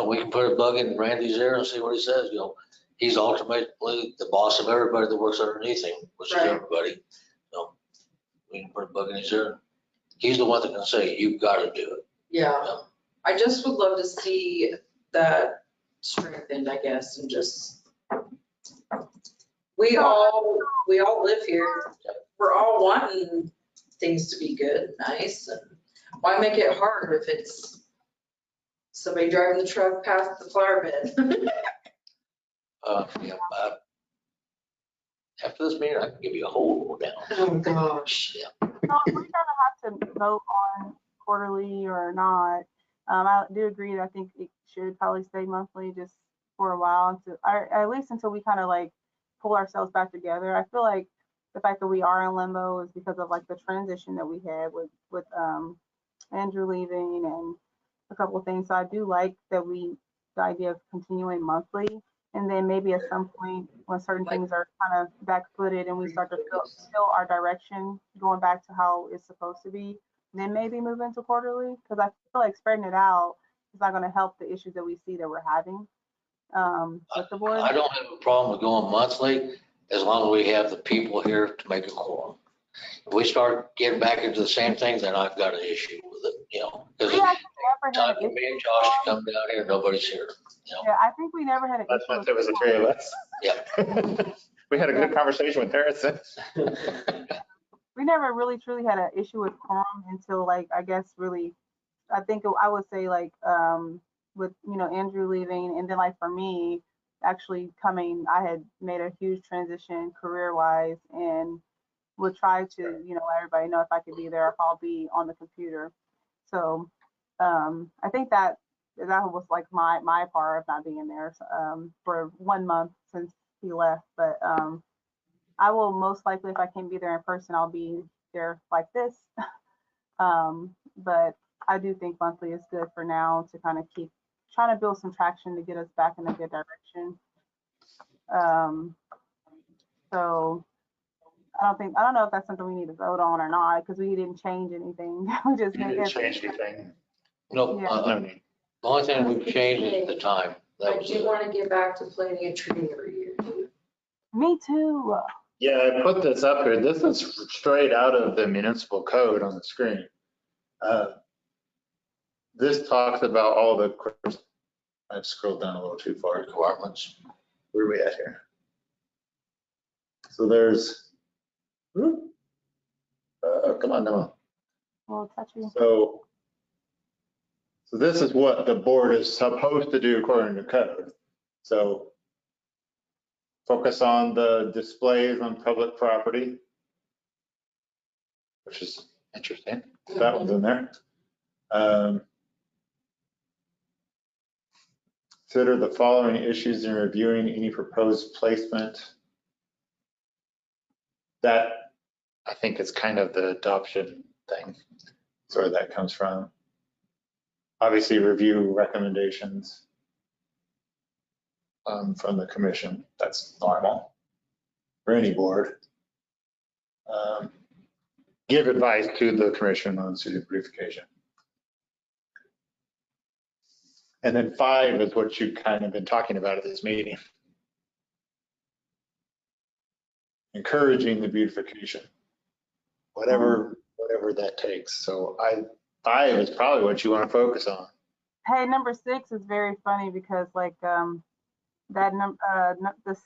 we can put a bug in Randy's ear and see what he says, He's ultimately the boss of everybody that works underneath him, which is Right. everybody. So we can put a bug in his ear. He's the one that can say, you've got to do it. yeah. I just would love to see that strengthened, I guess, and just, we all live here. We're all wanting things to be good, nice, and why make it hard if it's somebody driving the truck past the flower bed? Yeah, after this meeting, I can give you a whole rundown. Oh, gosh. Yeah. So we're gonna have to vote on quarterly or not. I do agree that I think it should probably stay monthly just for a while, or at least until we kind of like pull ourselves back together. I feel like the fact that we are in limbo is because of like the transition that we had with Andrew leaving and a couple of things. So I do like that the idea of continuing monthly, and then maybe at some point when certain things are kind of back-footed and we start to feel our direction going back to how it's supposed to be, then maybe move into quarterly, because I feel like spreading it out is not going to help the issues that we see that we're having with the board. I don't have a problem with going monthly as long as we have the people here to make a quorum. If we start getting back into the same thing, then I've got an issue with it, because We actually never time had for an me issue. and Josh to come down here, nobody's here. Yeah, I think we never had an That's issue. if there was the three of us. Yeah. We had a good conversation with Harrison. We never really truly had an issue with quorum until like, I guess really, I think I would say like with, Andrew leaving, and then like for me actually coming, I had made a huge transition career wise and would try to, let everybody know if I could be there, if I'll be on the computer. So I think that was like my part of not being there for 1 month since he left. But I will most likely, if I can't be there in person, I'll be there like this. But I do think monthly is good for now to kind of keep trying to build some traction to get us back in a good direction. So I don't know if that's something we need to vote on or not, because we didn't change anything. We just You didn't change anything. Nope. Yeah. No need. The only thing we've changed is the time. That I was do it. want to get back to planting a tree every year. Me too. Yeah, I put this up here. This is straight out of the municipal code on the screen. This talks about all the, I've scrolled down a little too far. Requirements. Where are we at here? So there's, come on, Noah. a little touchy. So this is what the board is supposed to do according to code. So focus on the displays on public property, which is interesting. That one's in there. Consider the following issues in reviewing any proposed placement. That, I think, is kind of the adoption thing. That's where that comes from. Obviously, review recommendations from the commission. That's normal for any board. Give advice to the commission on city beautification. And then 5 is what you've kind of been talking about at this meeting. Encouraging the beautification, whatever that takes. So 5 is probably what you want to focus on. Hey, number 6 is very funny because like the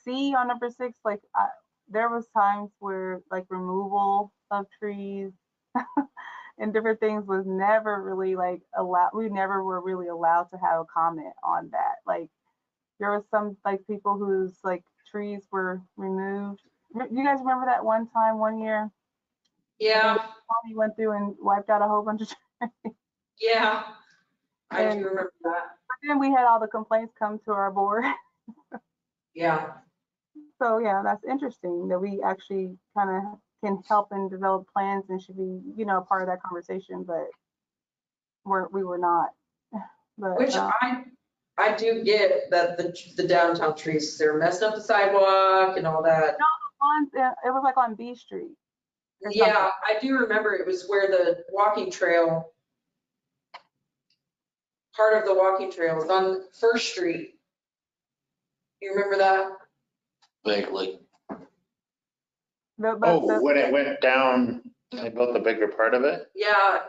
C on number 6, like there was times where like removal of trees and different things was never really like allowed. We never were really allowed to have a comment on that. Like there was some like people whose like trees were removed. You guys remember that one time, one year? Yeah, Tommy went through and wiped out a whole bunch of trees. yeah, I And- do remember that. But then we had all the complaints come to our board. Yeah, So yeah, that's interesting that we actually kind of can help and develop plans and should be, you know, part of that conversation, but we were not. But which I do get that the downtown trees, they're messing up the sidewalk and all that. it was like on B Street. or Yeah, something. I do remember it was where the walking trail, part of the walking trail was on First Street. You remember that? Vaguely. But When it went down, they built the bigger part of it. Yeah,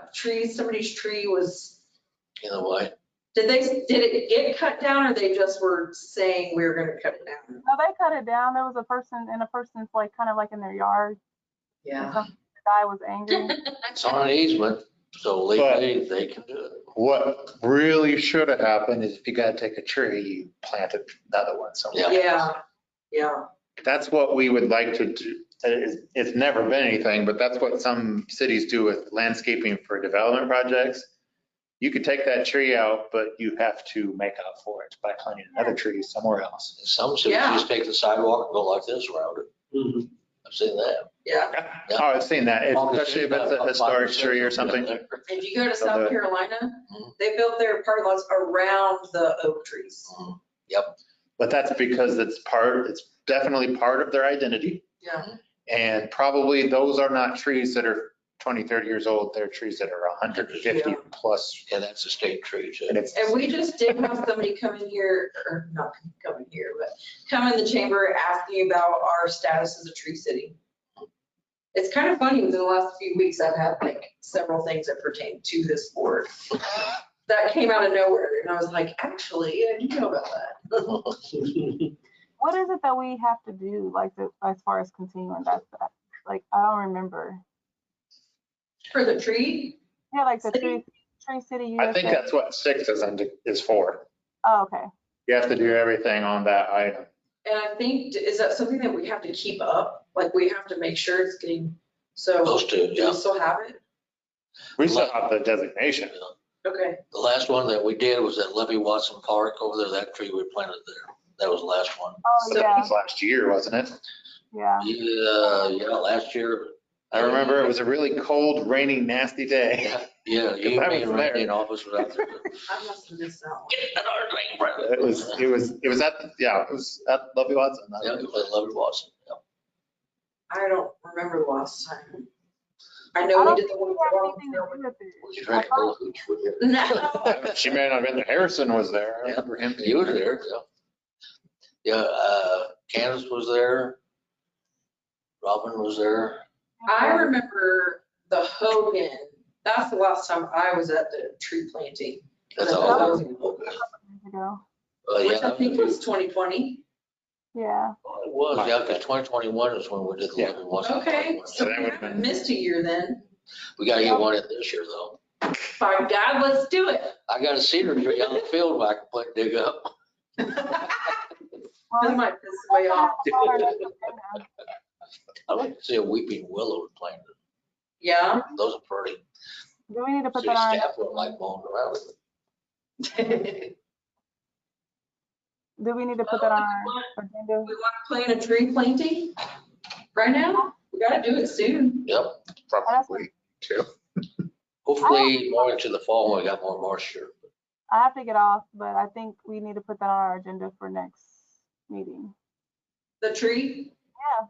somebody's tree was, Either way. did it get cut down or they just were saying we were gonna cut it down? no, they cut it down. There was a person's like kind of like in their yard. Yeah. The guy was angry. It's on an easement, so legally they can do it. What really should have happened is if you got to take a tree, you plant another one somewhere. Yeah. That's what we would like to do. It's never been anything, but that's what some cities do with landscaping for development projects. You could take that tree out, but you have to make up for it by planting another tree somewhere else. In some cities, you just take the sidewalk and go like this around it. Mhm. I've seen that. Yeah. Oh, I've seen that, especially if it's a historic tree or something. If you go to South Carolina, Mhm. they built their parking lots around the oak trees. Yep. But that's because it's definitely part of their identity. Yeah. And probably those are not trees that are 20, 30 years old. They're trees that are 150 Yeah. plus. And that's a state tree too. And it's, And we just did have somebody come in here, or not come in here, but come in the chamber asking about our status as a tree city. It's kind of funny, within the last few weeks, I've had like several things that pertain to this board that came out of nowhere. And I was like, actually, I do know about that. What is it that we have to do, like as far as continuing that stuff? Like I don't remember. For the tree, Yeah, like the City? Tree City I think USA. that's what 6 is for. Oh, okay. You have to do everything on that item. and I think, is that something that we have to keep up? Like, we have to make sure it's getting, so Those two, do yeah. we still have it? We still have the designation. Okay, The last one that we did was at Levy Watson Park over there, that tree we planted there. That was the last one. Oh, So- yeah, It was last year, wasn't it? yeah. Yeah, last year. I remember it was a really cold, rainy, nasty day. Yeah, you I and me was and there. Randy in office was out there. I must have missed that one. Get our thing, brother. It was at Lovey Watson. Yeah, it was at Levy Watson. Yeah. I don't remember the last time. I I know we don't did the think one we with have the anything to do with it. Was you drinking full of hooch with you? No. She may not have been there. Harrison was there. I remember him. He was there, yeah. Yeah, Candace was there. Robin was there. I remember the Hogan, that's the last time I was at the tree planting. That's That all. was- Years ago. Which I think was 2020. Yeah. It was, yeah, because 2021 is when we did the Yeah. Levy Watson. Okay, Park one. so we that would've haven't been- missed a year then. We gotta get one in this year though. By God, let's do it. I got a cedar tree on the field where I can put dig up. This might piss way off. I'd like to see a weeping willow planted. Yeah. Those are pretty. Do we need to put See that on? staff would like mowing around with it. Do we need to put that on our agenda? We want to plan a tree planting right now? We gotta do it soon. Yep. Probably too. Hopefully more into the fall when we got more moisture. I have to get off, but I think we need to put that on our agenda for next meeting. The tree, Yeah,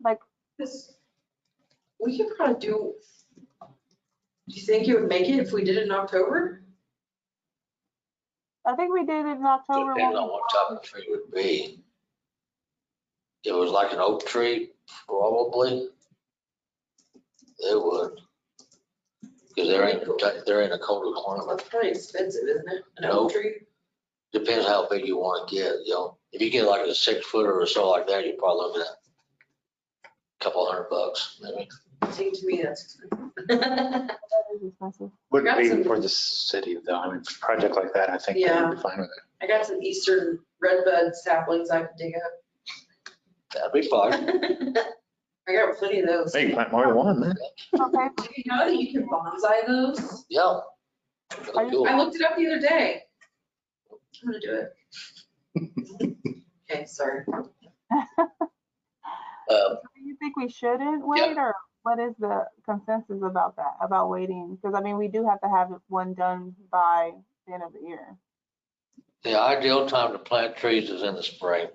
like, we could probably do you think it would make it if we did it in October? I think we did it in October. Depends on what type of tree it would be. If it was like an oak tree, probably. It would. Because they're in a colder climate. That's probably expensive, isn't it? An No. oak tree? Depends how big you want to get, you know. If you get like a 6-footer or so like that, you're probably looking at a couple $100 maybe. Seems to me that's expensive. That is expensive. Wouldn't Got be some- for the city though. I mean, for a project like that, I think Yeah. we'd be fine with it. I got some eastern redbud saplings I can dig That'd be fine. up. I got plenty of those. Maybe plant more than one then. Okay, Do you know that you can bonsai those? Yeah. Are you- Cool. I looked it up the other day. I'm gonna do it. Okay, sorry. do you think we shouldn't wait, or what is the consensus about that, about waiting? Because I mean, we do have to have one done by the end of the year. The ideal time to plant trees is in the spring.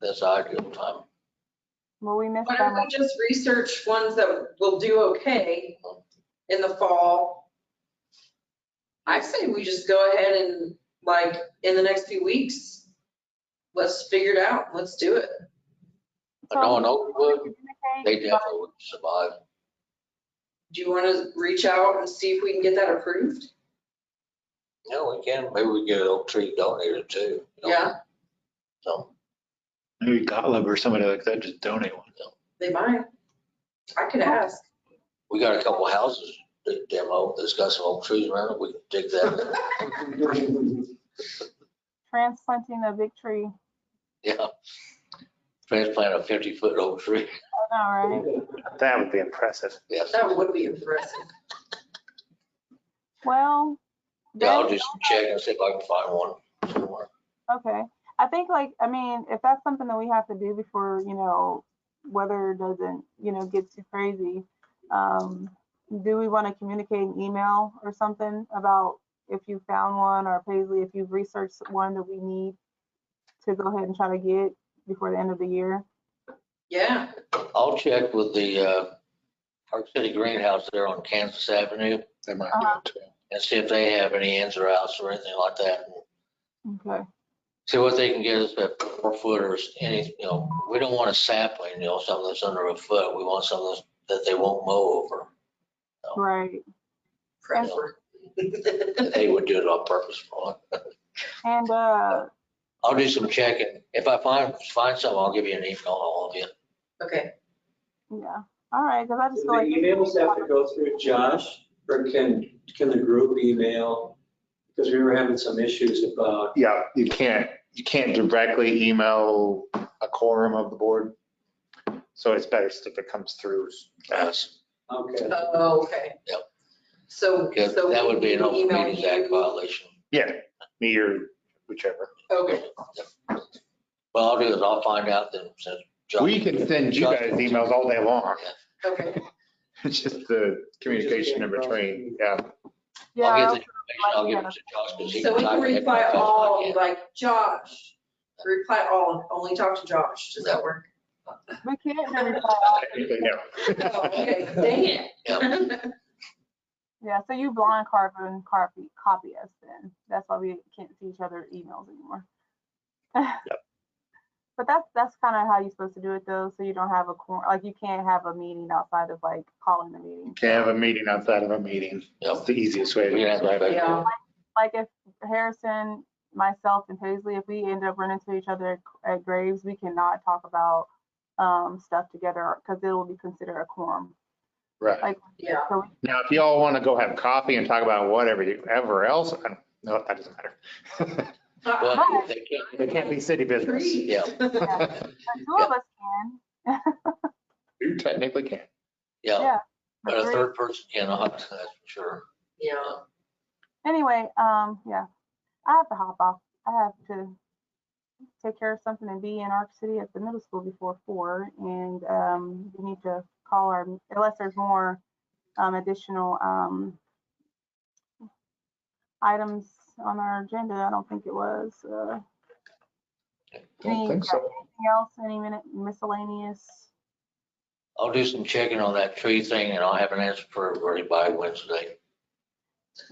That's the ideal time. Well, we missed Why that don't we one. just research ones that will do okay in the fall? I say we just go ahead and like in the next few weeks, let's figure it out. Let's do it. I know in Oakwood, they Communicate, definitely would survive. Do you want to reach out and see if we can get that approved? Yeah, we can. Maybe we get an oak tree donated too. you know. Yeah, So, Maybe Gottlieb or somebody like that, just donate one. they might. I could ask. we got a couple houses that demo that's got some oak trees around it. We can dig that. transplanting a big tree. Yeah. Transplant a 50-foot oak tree. I know, right? That would be impressive. Yes. That would be impressive. Well, Yeah, I'll then- just check and see if I can find one somewhere. okay. I think like, I mean, if that's something that we have to do before, weather doesn't, get too crazy, do we want to communicate an email or something about if you found one, or Paisley, if you've researched one that we need to go ahead and try to get before the end of the year? Yeah, I'll check with the Park City Greenhouse there on Kansas Avenue They might do it too. and see if they have any ins or outs or anything like that. Okay. See what they can get us at 4 footers, any, we don't want a sapling, something that's under a foot. We want something that they won't mow over. Right. pressure. They would do it on purpose for it. And, I'll do some checking. If I find something, I'll give you an email, all of you. Okay. yeah, all right, because I just Do feel the like. emails have to go through Josh, or can the group email? Because we were having some issues about, Yeah, you can't directly email a quorum of the board. So it's better if it comes through us. okay. Oh, okay. Yep. So. Because so that would be an we Open email Meetings you. Act violation. Yeah, me or whichever. Okay. What I'll do is I'll find out then since. Josh- We can send you guys emails all day long. Okay. It's just the communication in between. Yeah. Yeah, I'll get I the information, I'll give it to Josh. 'cause he So we can type it in reply as fast as I all, can. like Josh, reply all, and only talk to Josh. Does that work? we can't do reply all. Oh, okay, dang it. Yeah, so you blind copy us then. That's why we can't see each other's emails anymore. But that's kind of how you're supposed to do it though, so you don't have you can't have a meeting outside of like calling the meeting. Can't have a meeting outside of a meeting. That's the easiest way to We have describe it. Yeah. Like if Harrison, myself, and Paisley, if we end up running into each other at Graves, we cannot talk about stuff together because it will be considered a quorum. Right. Like, Yeah. so Now, if y'all want to go have coffee and talk about whatever else, no, that doesn't matter. Well, they can't, It can't be city business. yeah, the two of us can. You technically can. yeah, Yeah. but the a three- third person cannot, that's for sure. Yeah. Anyway, yeah, I have to hop off. I have to take care of something and be in Arc City at the middle school before 4. And we need to call our, unless there's more additional items on our agenda. I don't think it was. Don't think so. Anything else? Any minute miscellaneous? I'll do some checking on that tree thing and I'll have an answer for everybody by Wednesday.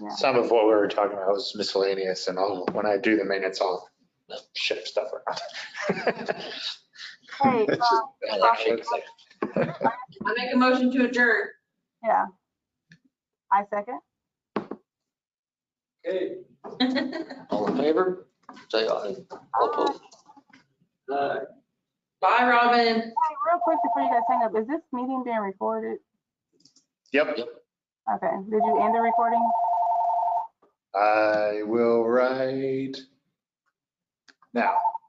Yeah. Some of what we were talking about was miscellaneous, and when I do the minutes, I'll shift stuff around. Hey, It's just- I like shaking. I make a motion to adjourn. yeah. I second. Okay. All in favor? Say aye. All opposed? Bye, Robin. Hey, real quick before you guys hang up, is this meeting being recorded? Yep, Okay. Did you end the recording? I will write now.